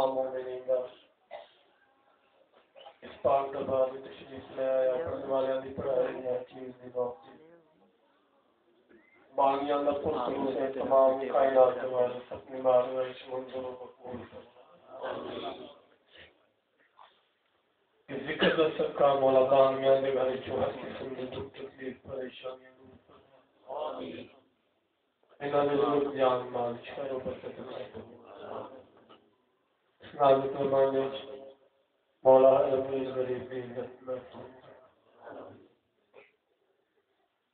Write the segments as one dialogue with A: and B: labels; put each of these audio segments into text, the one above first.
A: تمام مومنین دا اس پاک دربار میں تشریف لے آیا پڑھنے والوں کی پڑھائی ہے چیز دی بات بانیاں دا پرسوں سے تمام کائنات کے والے اپنی بارگاہ منظور و مقبول فرما ذکر دا صدقہ مولا بانیاں دے گھر جو ہر قسم کی دکھ تکلیف پریشانیاں دور فرما آمین انہاں دے لوگ جان مال شر و برکت عطا نازک فرمانے مولا عزیز غریب کی عزت میں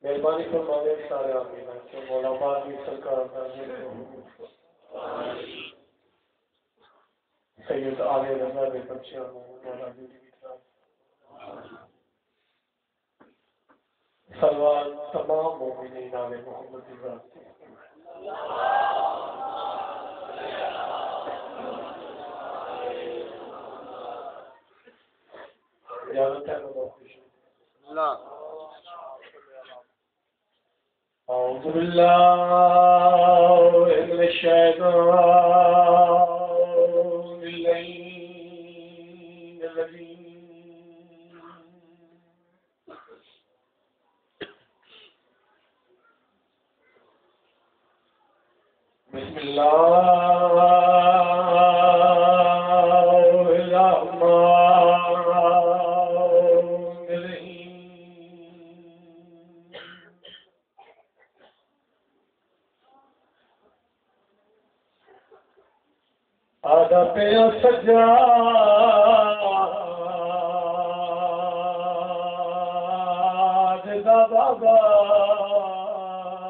A: مہربانی فرمانے سارے آمین کہ مولا پاک کی سرکار کا سید آل رضا دے بچیاں مولا جی کی طرف سلوات تمام مومنین آل محمد کی ذات کی اجازت ہے اللہ اعوذ باللہ من الشیطان الرجیم بسم اللہ آدھا پیا سجاد دا بابا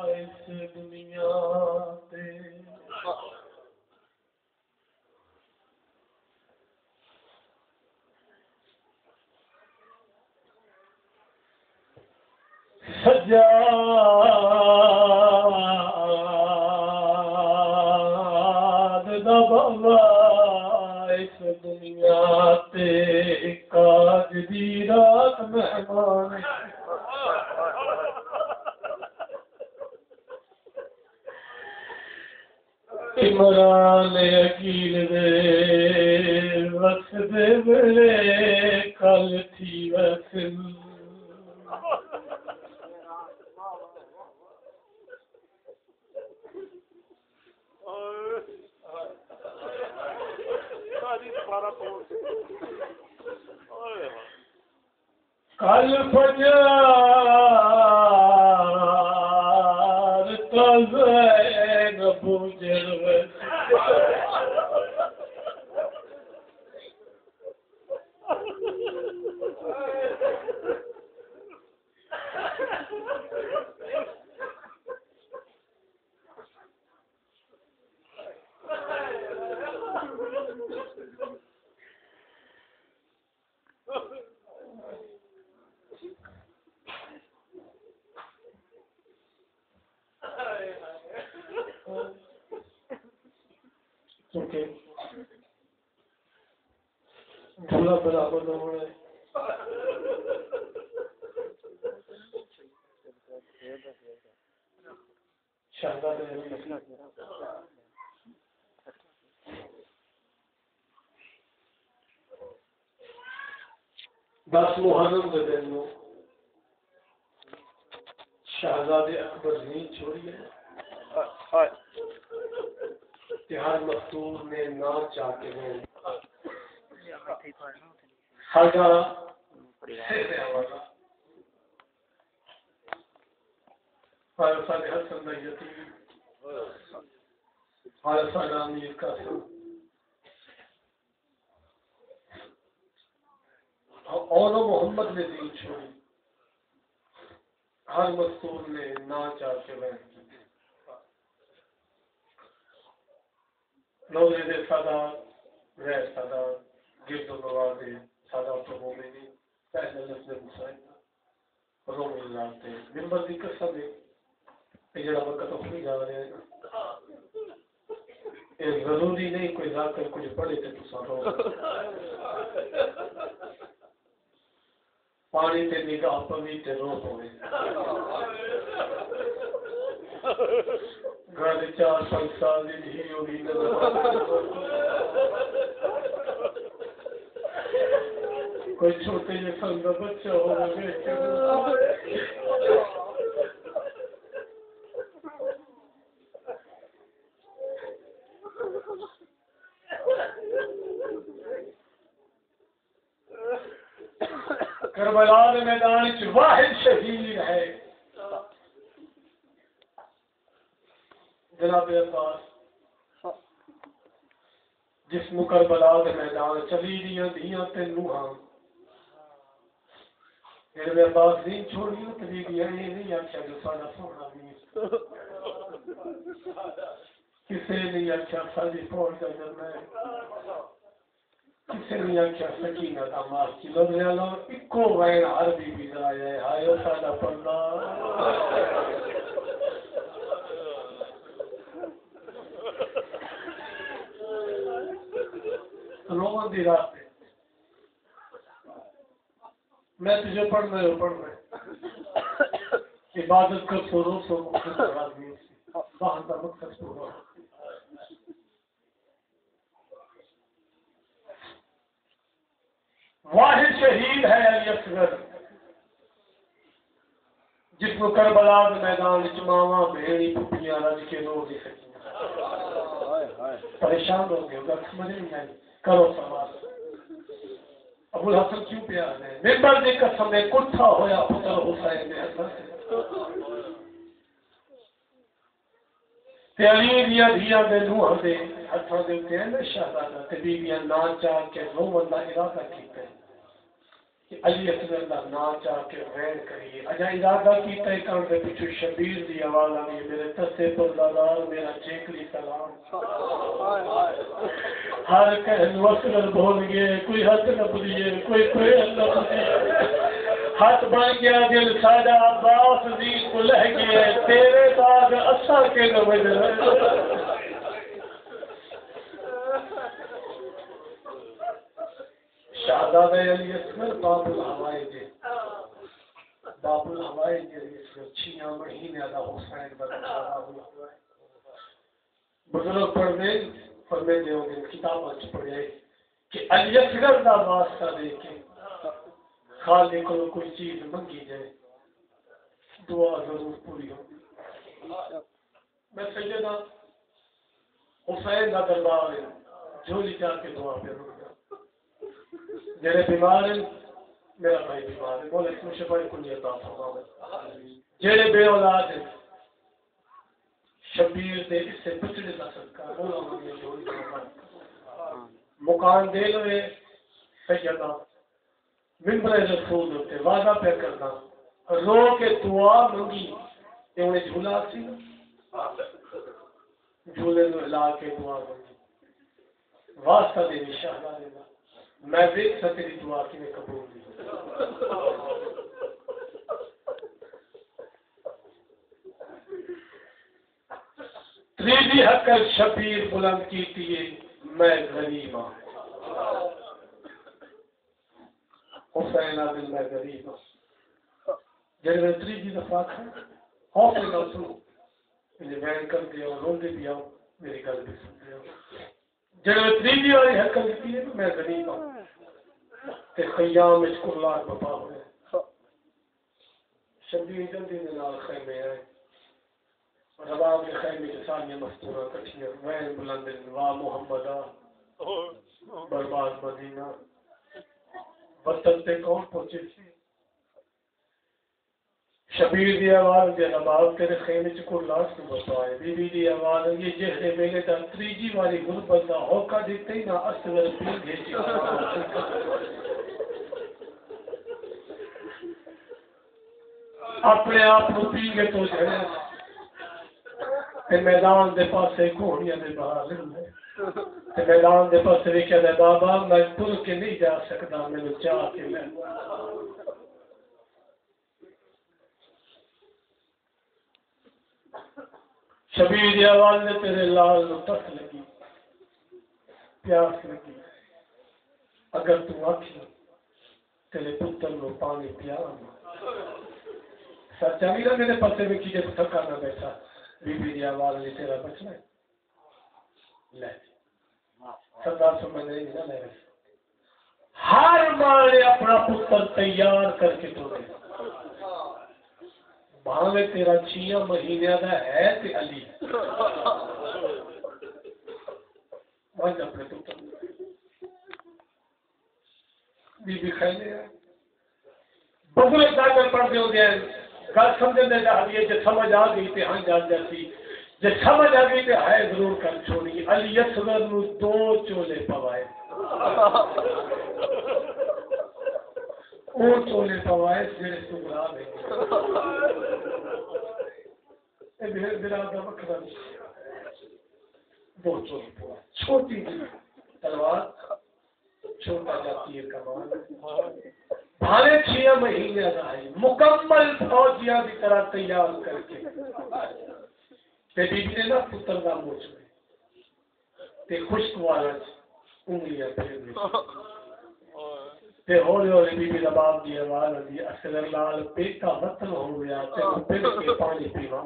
A: اس دنیا تے سجاد دا بابا اس دنیا تے کاج دی رات مہمان عمران عقیل دے وقت دے ویلے کل تھی وسل کل فجر تزین بوجر جھولا برابر نہ ہونا ہے دس محرم کے دن میں شہزادے اکبر نہیں چھوڑی ہے ہر مستور نے نہ چاہتے ہیں خاجہ سے آواز فارسہ نے حسن دا یتیم فارسہ نامی کا سن اور محمد نے دین چھوڑی ہر مستور نے نہ چاہتے ہیں نوزے دے سادات رہ سادات گرد و نوازے سادات و مومنی پہلے لفظ مسائل روم اللہ تے ممبر دی قسم ہے کہ جڑا وقت اپنی جا رہے ہیں یہ ضروری نہیں کوئی جا کر کچھ پڑھے تے تسا رو پانی تے نگاہ پوی تے رو ہوئے گھر 4 سال دی ہوئی نظر کوئی چھوٹے جسم کا بچہ ہو کربلا کے میدان چ واحد شہید ہے جناب عباس، جس نو کربلا کے میدان چلی دیاں دیاں تے نوحاں میرے عباس دین چھوڑیوں تے بیبیاں یہ نہیں آکھیا جو ساڈا سونا بھی کسے نہیں آکھیا ساڈی فوج کا جرنا ہے، کسے نہیں آکھیا سکینہ دا ماں کی لوگ لو اکو وین ہر بی بی لایا ہے ہائے ساڈا پردہ رومن دی رات ہے میں تجھے پڑھنا ہے عبادت کا سوروں سو مختصر آدمی باہر کا مقصد پورا واحد شہید ہے علی اصغر جس کو کربلا کے میدان چماواں بھیڑی پھپھیاں رج کے رو دی سکیں پریشان ہو گئے گا سمجھ نہیں آئی کرو سوال ابو الحسن کیوں پیار ہے ممبر دی قسم میں کٹھا ہویا پتر حسین دے حسن تے علی دیا دیا دے نوح دے ہتھاں دے تے ہیں شہزادہ تے بیویاں نا چاہ کے رو بندہ ارادہ کیتا ہے کہ علی اصغر دا نا چاہ کے وین کریے اجا ارادہ کیتا ہے کان دے پیچھے شبیر دی آواز آئی میرے تسے پر دادار میرا چیکلی سلام ہر کہن وصل بھول گئے کوئی ہاتھ نہ بلیے کوئی نہ بلیے ہاتھ بن گیا دل ساڈا عباس دین کو لہ گئے تیرے بعد اسا کے نہ وجہ شہزادہ علی اصغر باب الحوائج علی اصغر 6 مہینے دا حسین باب بزرگ پڑھنے فرمیندے ہوں گے کتاباں چ پڑھے کہ علی اصغر دا واسطہ دے کے خالق کو کوئی چیز منگی جائے دعا ضرور پوری ہوگی میں سیدنا حسین کا دربار ہے جھولی جا کے دعا پہ جڑے بیمار ہیں میرا بھائی بیمار ہے بولے تم شفائی کو نہیں عطا فرماوے جڑے بے اولاد ہیں شبیر دے اس سے بچنے کا صدقہ مولا مجھے جھولی فرما مکان دے لوے سیدنا ممبر رسول ہوتے وعدہ پہ کرنا رو کے دعا منگی تے انہیں جھولا سی جھولے نو ہلا کے دعا منگی واسطہ دے شہزادے دا میں دیکھ سا تیری دعا کی میں قبول دی تریجی حقر شبیر بلند کی تیے میں غریب ہوں حسین آدم میں غریب ہوں جب میں تریجی دفعہ کھا حوصلے نہ سنو مجھے وین کر دیا اور روندے بھی آؤ میری گل بھی سن دیا جب میں تریجی والی حقر کی ہے میں غریب ہوں تے خیام اس کرلار بپا ہوئے شبیر جلدی دے نال خیمے آئے رباب کے خیمے کے سالیاں مستورہ کٹھیاں وین بلند واہ محمدہ برباد مدینہ وطن تے کون پہنچے تھے شبیر دی آواز دے رباب تیرے خیمے چ کرلار سے بپا ہے بی بی دی آواز یہ جہرے میلے دا تریجی والی غربت دا ہوکا دیتے ہی نہ اصغر پیر بھیجی اپنے آپ کو پی کے تو جڑے تے میدان دے پاسے گھوڑیاں دے باہر تے میدان دے پاسے ویکھیا دے بابا میں ٹر کے نہیں جا سکدا مینوں چاہ کے لے شبیر دی آواز نے تیرے لال نو تک لگی پیاس لگی اگر تو آکھی تیرے پتر نو پانی پیا سچا نہیں میرے پاسے میں کی جب تھکا نہ بیٹھا بی بی دی آواز نے تیرا بچنا ہے لے سردار سمجھ نہیں نہ لے ہر ماں نے اپنا پتر تیار کر کے توڑے بھاوے تیرا 6 مہینے کا ہے تے علی وجہ اپنے پتر بی خیلے ہے بزرگ جاگر پڑھتے ہو گئے گل سمجھنے جا رہی ہے جب سمجھ آ گئی تے ہاں جا جاتی جب سمجھ آ گئی تے ہے ضرور کر چھوڑی علی اصغر نو 2 چولے پوائے وہ چولے پوائے جڑے سگرا دے اے برادر وکھرا 2 چولے پوائے چھوٹی جی تلوار چھوٹا جا تیر کمان بھانے 6 مہینے آئی مکمل فوجیاں کی طرح تیار کر کے تے بی بی نے نا پتر کا موچ میں تے خشک والا انگلیاں پھیر تے ہولی ہولی بی بی دباب دی آواز دی اصغر لال پیٹا وطن ہو گیا تے پھر کے پانی پیوا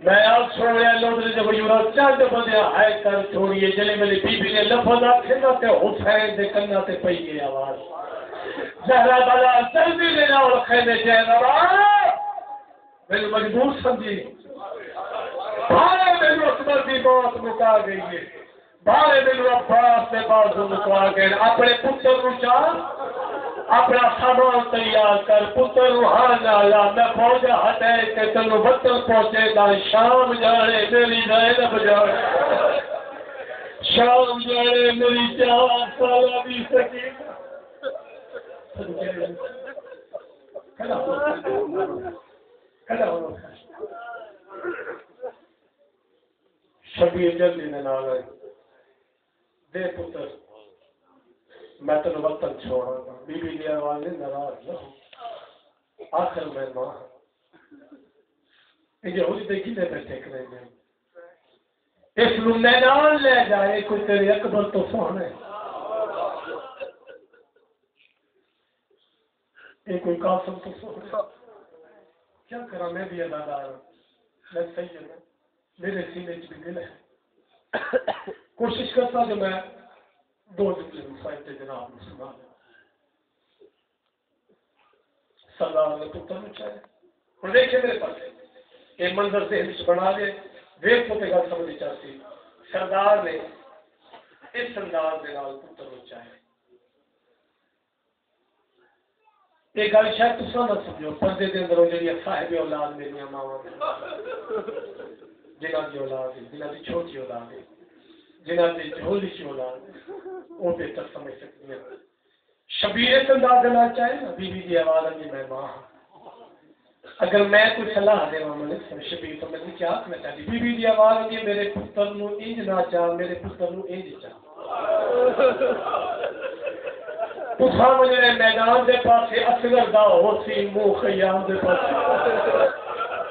A: میں آپ چھوڑیا لوگ جب یورا چند بدیا ہے کر چھوڑیے جلے میری بی بی نے لفظ آکھے نا تے حسین دے کنہ تے پئی گئی آواز زہرا بالا جلدی لینا اور خیلے جہنبا میرے مجبور سمجھی بھارے میرے عثمان کی موت مکا گئی ہے بھارے میرے عباس نے بازو مکا گئے اپنے پتر کو چاہ اپنا سامان تیار کر پتر روحان آلا میں فوجہ ہٹے کہ تنو وطن پہنچے گا شام جانے میری زینب جانے شام جانے میری 4 سالہ بھی سکین شبیر جلدی نے نال آئی دے پتر میں تن وطن چھوڑا گا بی بی نے آواز نے ناراض نہ آخر میں ماں یہودی دیکھی نے بیٹھے کریں گے اس لو میدان لے جائے کوئی تیرے اکبر تو سونے یہ کوئی قاسم تو سونے کیا کرا میں بھی ادادار ہوں میں صحیح ہوں میرے سینے بھی دل ہے کوشش کرتا کہ میں 2 جملے مسائل جناب نے سنا سردار نے پتر میں چاہے اور دیکھیں میرے پاس یہ منظر ذہن سے بنا دے ویک کو گل سمجھنی چاہتی سردار نے اس انداز کے نال پتر میں چاہے یہ گل شاید تو نہ سمجھو پردے کے اندر جی صاحب اولاد میری ماوا جنہ کی اولاد ہے جنہ کی چھوٹی اولاد ہے جنہ کی جھولی کی اولاد ہے وہ بہتر سمجھ سکتی ہیں شبیر اس انداز دینا چاہے نا بی بی کی آواز ہے میں ماں اگر میں کوئی صلاح دے شبیر تو میں کیا آخنا چاہتی بی بی کی آواز ہے میرے پتر نو انج نہ چاہ میرے پتر نو انج چاہ تو سامنے میدان دے پاسے اصغر دا ہو سی منہ خیام دے پاسے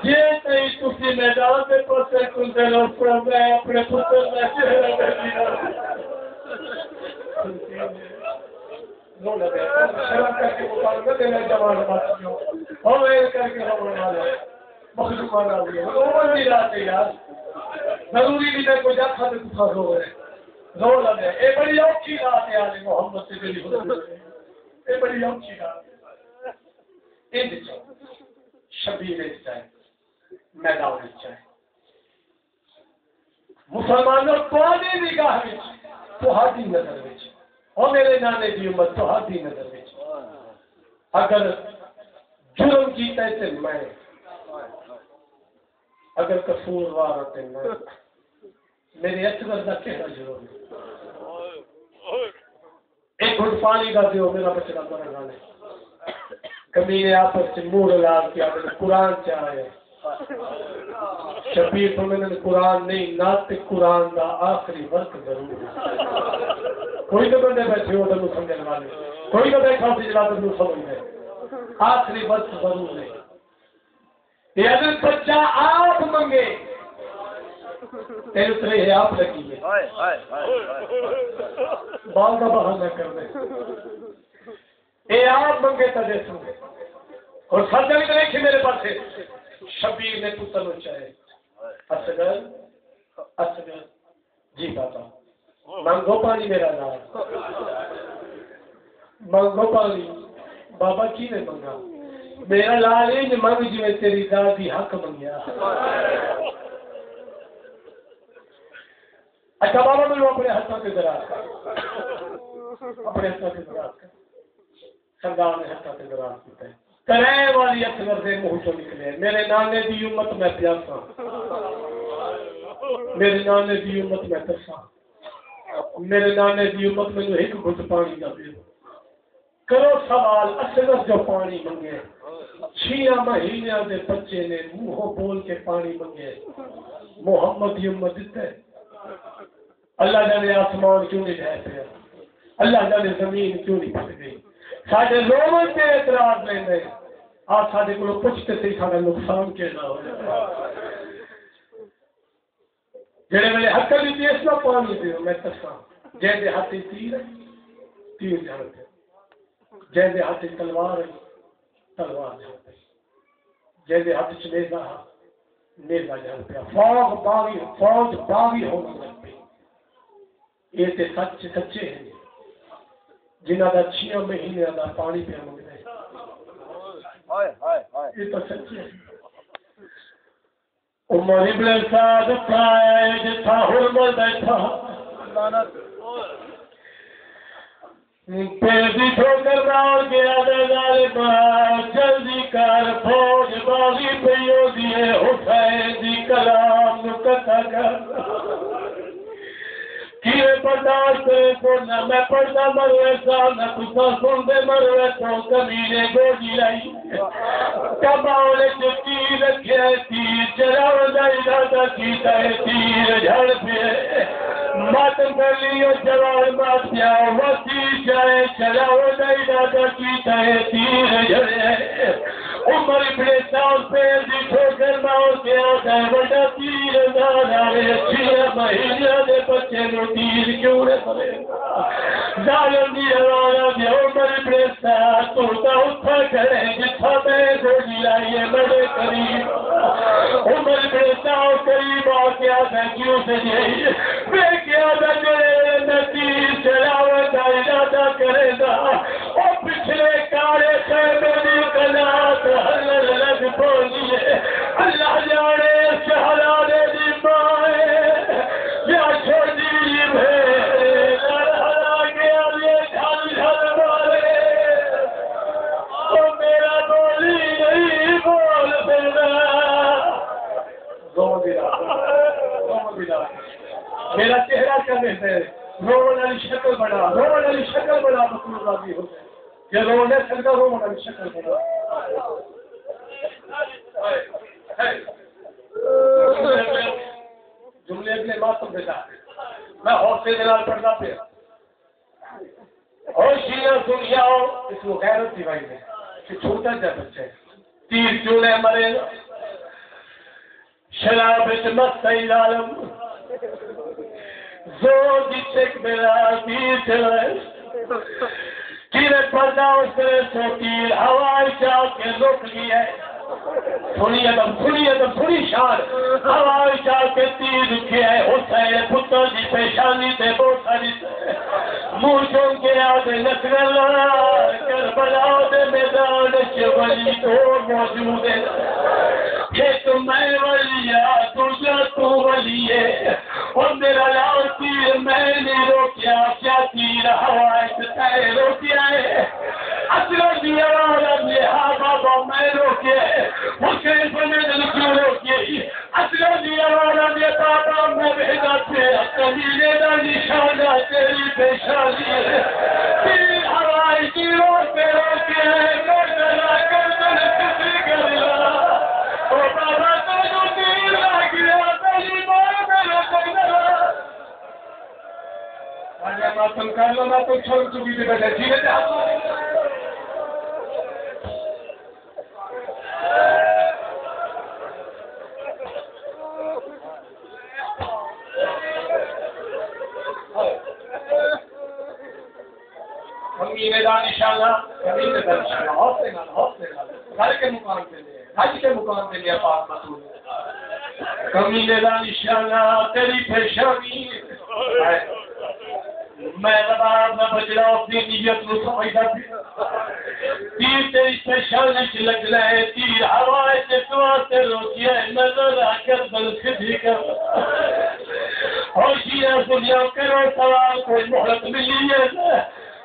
A: جی تھی تھی میدان دے پاسے کندے لو میں اپنے پتر میں چہرہ شرم کر کے مطالبہ دینا جوان باتیوں اور کر کے رونا والا مخلوقان آ گیا رومن بھی رات ہے یار ضروری نہیں ہے کوئی جاتا تو کچھ رو رہے رو لگے اے بڑی اوکھی رات ہے آلی محمد سے دلی ہوتی اے بڑی اوکھی رات ہے اے دیچو شبیر چاہے میدان چاہے مسلمانوں پانی نگاہ میں تو ہاتھی نظر میں اور میرے نانے کی امت تو ہاتھی نظر میں اگر جرم کیتا ہے تو میں اگر قصور وار ہوتے میں میرے اصغر کا کہنا جرم ہے ایک گھٹ پانی کا دیو میرا بچہ مرا گانے کمینے آپس سے منہ لال کیا میں نے قرآن چاہے شبیر تو میں نے قرآن نہیں نات قرآن کا آخری وقت ضرور ہے کوئی تو بندے بیٹھے ہو تو سمجھنے والے کوئی تو بیٹھا ہو جلا تو سمجھ گئے آخری وقت ضرور ہے یہ اگر بچہ آپ منگے تیرے اترے ہے آپ لگی ہے بال کا بہانہ کر دے یہ آپ منگے تو دے سنگے اور ساتھ بھی تو دیکھیں میرے پاس ہے شبیر نے پتر چاہے اصغر جی بابا منگو پانی میرا نام، منگو پانی بابا کی نے منگا، میرا لال ہی منگ جی میں تیری دادی حق منگیا۔ اچھا بابا میں اپنے ہاتھوں کے دراز کر، اپنے ہاتھوں کے دراز کر، سردار نے ہاتھوں کے دراز کیتا ہے، کرے والی اکبر دے منہ چوں نکلے، میرے نانے دی امت میں پیاسا، میرے نانے دی امت میں ترسا، میرے نانے دی امت میں ایک گھٹ پانی دا دے، کرو سوال اصغر جو پانی منگے، 6 مہینے دے بچے نے منہ بول کے پانی منگے، محمد دی امت دیتا ہے۔ اللہ جانے آسمان کیوں نہیں رہ پیا، اللہ جانے زمین کیوں نہیں پھٹ گئی، ساڈے رومن سے اعتراض لیں گے، آپ ساڈے کو پوچھتے تھے ساڈا نقصان کیسا ہو جائے، جڑے میرے حق بھی دیس نہ پانی دیو میں تسا، جیسے ہاتھی تیر تیر جھڑتے، جیسے ہاتھی تلوار تلوار جھڑتے، جیسے ہاتھ چ نیزا نیزا جھڑ پیا، فوج باغی ہونے لگ پئی۔ یہ تے سچے ہیں جنہ دا 6 مہینے دا پانی پہ منگنے، یہ تو سچے ہیں۔ عمر ابن سعد پائے جتھا حرمل بیٹھا، پیدی ٹھوکر مار گیا دے ظالما، جلدی کر فوج باغی پیو دیے حسین دی کلام نو قطع کر، کیے برداشت کرے سونا میں پڑھنا مروے سا نہ تسا سن دے مروے تو کمینے گوڑی لائی، کماؤنے جو تیر رکھے تیر چراؤ دائی دادا کیتا ہے تیر جھڑ پہ ماتم کر لیو جوان مات پیا وسی جائے چراؤ دائی دادا کیتا ہے تیر جھڑے، عمر ابن سعد پیر دی ٹھوکر مار کے آتا ہے بڑا تیر دادا رے، 6 مہینے دے بچے نو تیر کیوں نہ کرے ظالم دی حوالہ دے عمر ابن سعد تو اٹھا کرے جتھا میں گوڑی لائیے بڑے قریب، عمر ابن سعد قریب آ کے آتا کیوں سے جائی میں کیا دا جڑے نتیر چلاوت ارادہ کرے گا، او پچھلے کارے خیمے دی قنات حلل لگ بولیے، اللہ جانے شہزادے دی مائے یا چھوٹی بھیڑے لڑا گیا یہ جھل جھل مارے، او میرا بولی نہیں بول دینا، زور دلا میرا چہرہ کیا دیتے ہیں، رومن علی شکل بنا، رومن علی شکل بنا رسول اللہ بھی ہو یہ رونے سکتا رومن علی شکل بنا، جملے اگلے ماتم دیتا میں حوصلے دلال پڑھنا پہ اور شیعہ سنیا ہو اس کو غیرت دی بھائی نے کہ چھوٹا جا بچے تیر چولے مرے شراب مست عالم زور دی چک میرا تیر چلے تیرے پردہ اس طرح سو تیر ہوائی چاہ کے رک گیا ہے، تھوڑی ادب تھوڑی شان ہوائی چاہ کے تیر رکھے ہے، حسین پتر دی پیشانی تے بہت ساری منہ چون کے آدھے نکل کربلا دے میدان ولی تو موجود ہے، ایک میں ولیہ تجھا تو ولی ہے، اور میرا لال تیر میں نے روکیا کیا تیر ہوائی سے روکیا ہے، اصغر دیا والا ہاں بابا میں روکے حسین بنے کیوں روکے، اصغر دیا والا بابا میں بھیجا تھے قبیلے کا نشانہ تیری پیشانی ہے، تیر ہوائی تیروں پہ روکے گردنا کسی کرلا، او بابا تو جو تیر لگ گیا پہلی بار میرے سگنلا آجا ماتم کر لو ماتم چھوڑ چکی تھی بیٹھے جیلے تھے ہاتھ کمینے دا نشانہ حوصلے نال گھر کے مقام پہ لے حج کے مقام پہ لیا پاک مسئول کمینے دا نشانہ تیری پیشانی میں رباب نہ بجڑا اپنی نیت نو سمجھدا پیا تیر تیری شان وچ لگنا ہے تیر ہوا تے تو تے روکیا نظر آ کر بل سدھی کر ہوشیاں دنیا کرو سوال کوئی مہلت ملی ہے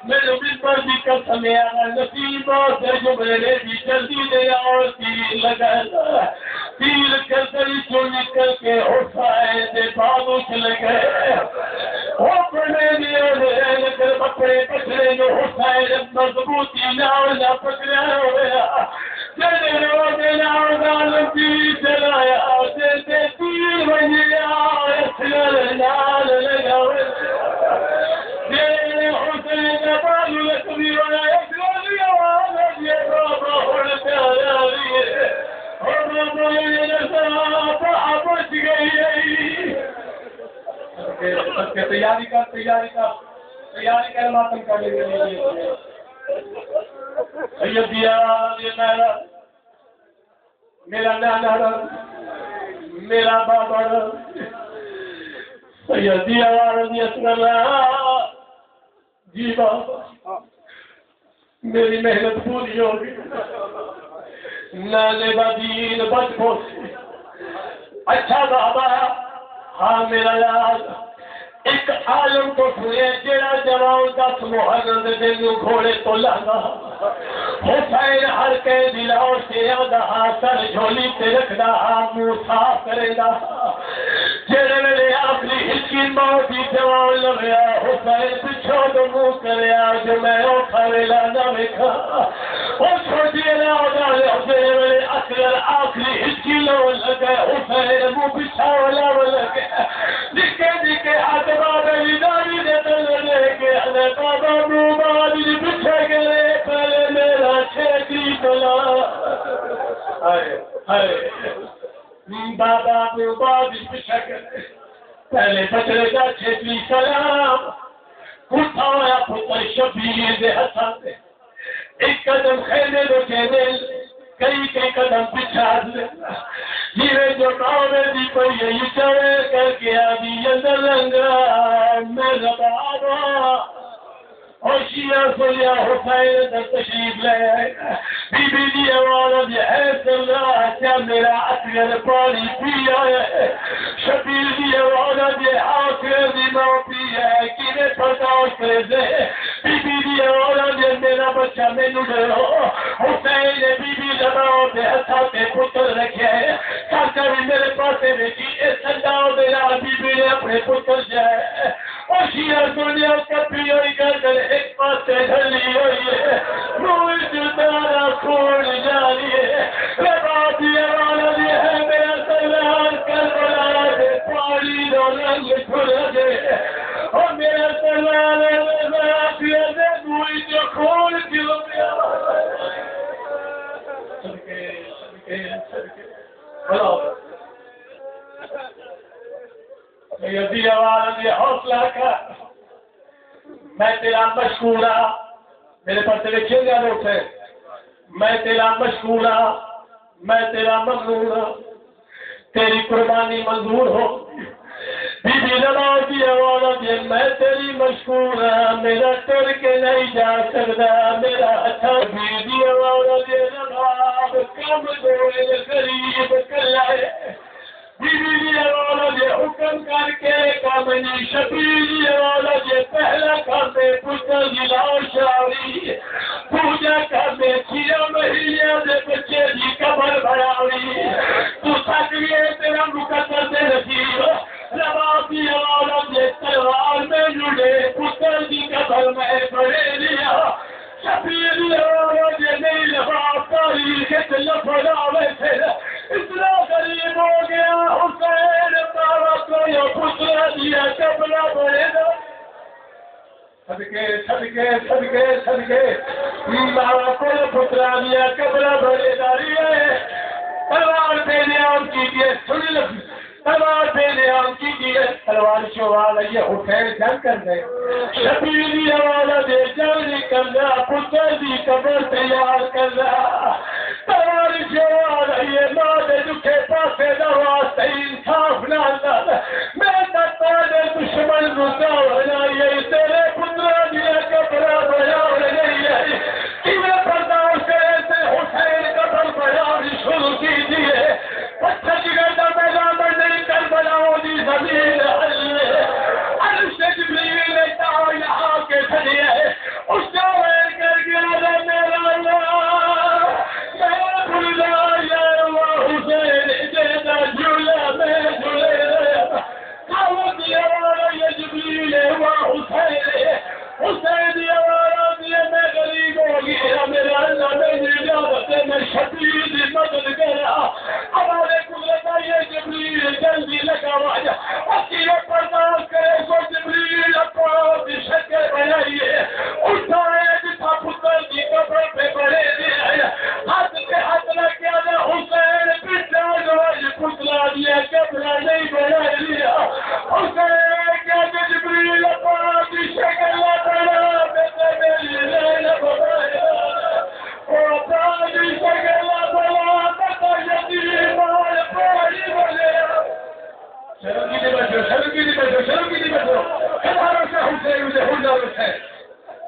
A: میرے ممبر بھی قسم ہے نصیب سے جو میرے بھی جلدی دے اور تیر لگا تیر کردری جو نکل کے اٹھائے دے بابو چلے گئے وہ پڑے دے لگر بکرے پکڑے جو اٹھائے مضبوطی نہ پکڑا ہوا چلے روزے نال تیر چلایا دے تیر بنیا اسلر نال لگا تیاری کر ماتم کرنے کے لیے سیدیا میرا نانا میرا بابا سیدیا رضی اللہ جی بابا میری محنت پوری ہوگی نانے بدین بچ پوسی اچھا بابا ہاں میرا یاد ایک عالم تو سنے جیڑا جوان 10 محرم دے دن گھوڑے تو لانا حسین ہر کے دلاؤ سے آدھا سر جھولی تے رکھدا منہ صاف کرے گا جیڑے میرے آخری ہچکی موتی جوان لگیا حسین پچھو تو منہ کریا جو میں اوکھا ویلا نہ ویکھا وہ چھوٹی راودا جیڑے میرے اکثر آخری ہچکی لو لگے حسین منہ پچھا والا لگے نکے نکے ہاتھ بابا داری دے لے کے ہلے بابا موبائل پچھے گئے پہلے میرا چھیٹی بلا بابا موبائل پچھے گئے پہلے بچڑے کا چھیٹی سلام اٹھایا پتر شبیر دے ہتھاں تے ایک قدم خیمے دے کہنے کئی قدم پچھا دے جیوے جو کاوے دی کوئی یہ چڑے کر کے آدھی اندر رنگا میرا بابا ہوشیاں سنیا حسین در تشریف لے بی بی دی آواز ہے سلا کیا میرا اصغر پانی پی آئے شبیر دی آواز آخر دی ماں پی ہے کینے پرداش کرے دے بی بی دی آواز میرا بچہ میں نڈرو حسین بی بی دباؤ دے ہتھا تے پتر رکھے ساکہ بھی میرے پاسے رکھی اس سنداؤ دے رہا بی بی نے اپنے پتر جائے ہوشیاں سنیا کپی ہوئی گردن ایک پاس سے ڈھلی ہوئی ہے روح جدارا کھوڑ جاری ہے رباتی آواز ہے میرا سلام کربلا دے پاڑی دو رنگ کھل دے اور میرا سلام رباتی دے دوئی جو کھوڑ کیوں گیا صدقے بلو سیدی آواز یہ حوصلہ کا میں تیرا مشکورہ میرے پر تیرے کھل گیا لوگ ہے میں تیرا مشکورہ میں تیرا ممنون تیری قربانی منظور ہو بی بی نواز کی آواز یہ میں تیری مشکورہ میرا ٹر کے نہیں جا سکتا میرا اچھا بی بی آواز یہ نواز کم دوئے غریب کلائے بی بی آواز یہ حکم کر کے کامنی شبیر آواز یہ پہلا کامے پتر جلاؤ شاوری پوجا کامے 6 مہینے دے بچے جی قبر بھراوی تو سکریے تیرا مقدر دے نصیب رباتی آواز یہ تلوار میں جڑے پتر جی قبر میں بڑے لیا شبیر آواز یہ نہیں لبا تاریخ لفظ آوے تھے اتنا غریب ہو گیا حسین بابا کو یہ پتر دیا قبلہ بڑے دا صدقے بابا کو یہ پتر دیا قبلہ بڑے داری ہے تلوار پہ نیام کیجئے سنی لفظ تلوار پہ نیام کیجئے تلوار شوال یہ حسین جنگ کر دے شبیری حوالہ دے جنگ کر دے پتر دی قبر تیار کر دے تلوار شوال یہ ماں دے دکھے پاسے دواز تے انصاف نہ میں تتا دے دشمن رکا ہونا یہ تیرے پتر مجھے ہنر ہے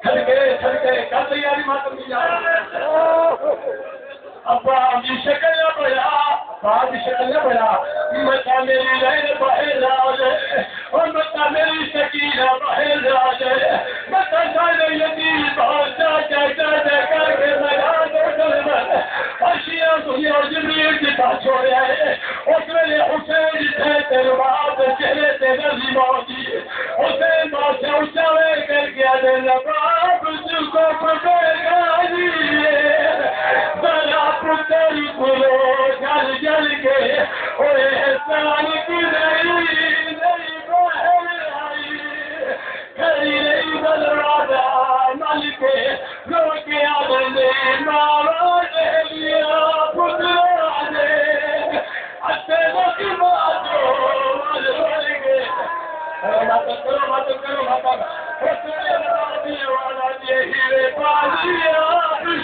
A: چھڑکے کر تیاری ماتم کی جائے ابا جی شکل نہ بڑھا ابا جی شکل نہ بڑھا متا میری رہن باہر نہ آ جائے اور متا میری سکینہ باہر نہ آ جائے متا سارے یتیم بہت جا کر کے میدان اشیاء دنیا جبریل کی بات چھوڑے آئے اس میں حسین جتنے تیرے باپ چہرے تیرے موجی حسین بادشاہ اچھاوے کر کے دینا باپ جو کو پکڑ گاجیے ذرا پتر کھلو جل جل کے اور احسان کی نہیں باہر آئی کری نہیں بلرادا مل کے رو کے آدھے مارا دہلیا پتر آدھے اچھے وقت باتو مل بل گئے کرو مات حسین رادی والا یہی بازیا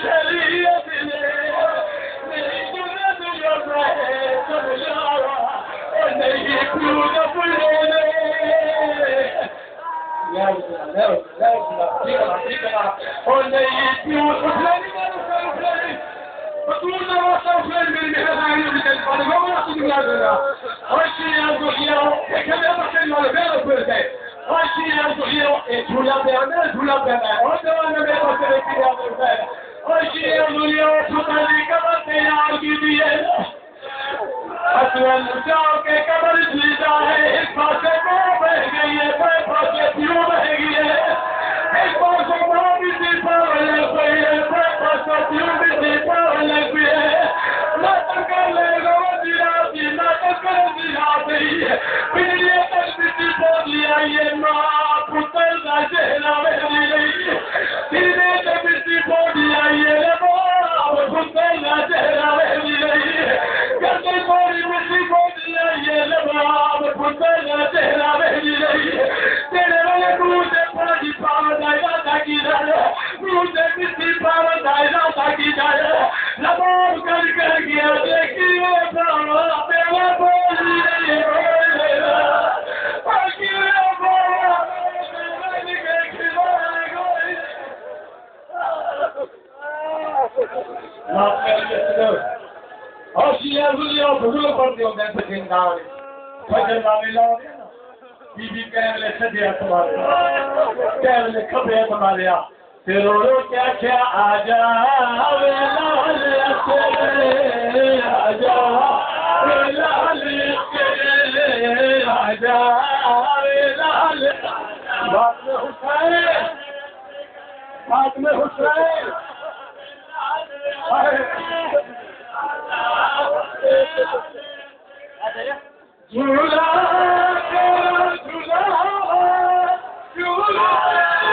A: شریعت نے میری جنت جو ہے سب یارا اور نہیں کیوں نہ بھولے اور نہیں کیوں اٹھنے بطول نواز حسین میری مہربانی بچن پانے گونا سنگا دینا آشی آنکو کیا ایک ہمیں بچن والے بیرو پھر گئے آشی آنکو کیا ایک جھولا پہ آنے جھولا پہ آنے اور جوانے میں بچن ایک کیا پڑتا ہے آشی آنکو کیا چھوٹا جی کبر تیار کی دیئے اسوان جاؤ کے کبر جیتا ہے ایک پاسے کو بہ گئی ہے پہ پاسے پیوں بہ گئی ہے ایک پاسے کو بھی دیپا لگ گئی ہے پہ پاسے پیوں بھی دیپا لگ گئی ہے ناتن کر لے گا وزیراتی ناتن کر وزیراتی پھر تک بھی دیپا لیا یہ ماں پتر دا جہنا بہنی رہی تیرے تک بھی دیپا لیا یہ ربا پتر دا جہنا بہنی رہی کرتے کوری مٹی کو دیا یہ لباب پتر دا چہرہ بہنی رہی تیرے والے مجھے پانی پاور دائرہ تاکی جائے مجھے مٹی پاور دائرہ تاکی جائے لباب کر گیا دیکھیے پاور پیوا بولی رہی بولی پاکیے بولا بولی گئی معاف کر لیے آشیاں دنیا بھولو پڑتی ہوں میں سکین گاؤں فجر باوی لاؤ بی بی کہنے لے سجیا تمہارے کہنے لے کھبے تمہارے تیرو رو کیا کیا آجا ویلال اکرے آجا ویلال اکرے آجا ویلال بات میں حسین جھولا جھولا جھولا